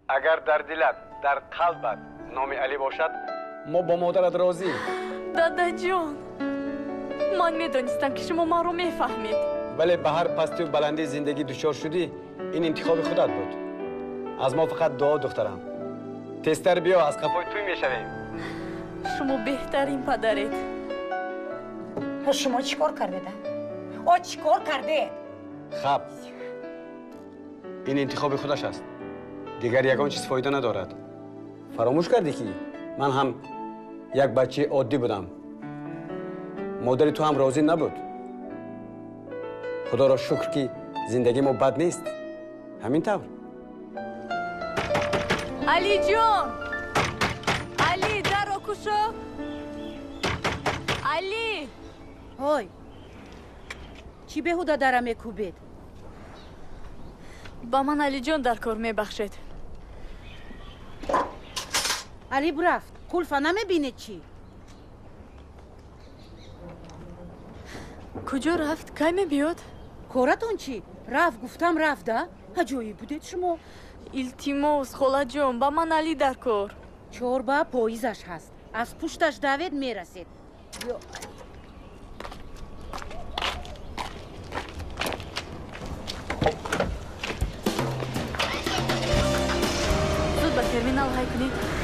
اگر در دلت در قلبت نام علی باشد ما با مادرت راضی. دادا جان من میدونستم که شما ما رو میفهمید. ولی به هر پستی و بلندی زندگی دچار شدی این انتخاب خودت بود. از ما فقط دعا دخترم. تستر بیا از قفای توی میشویم. шумо беҳтарин падаред. شما چیکار کردید؟ او چیکار کرده؟ خب این انتخاب خودش است. دیگر یگان چیز فایده ندارد. فراموش کردی که من هم یک بچه عادی بودم. مادر تو هم راضی نبود. خدا را شکر که زندگی ما بد نیست. همین طور. علی جون! علی در رو کشو! علی! های چی بهوده داره میکوبید؟ با من علی جون در کار میبخشید. علی برفت کلفه نمیبینه چی؟ کجا رفت؟ کی میبیاد؟ کارتون چی؟ رفت گفتم رفته؟ هجایی بودید شما؟ التماس خاله جون با من علی در کار. چوربه پاییزش هست از پشتش دوید میرسید. زود به ترمینال های کنید.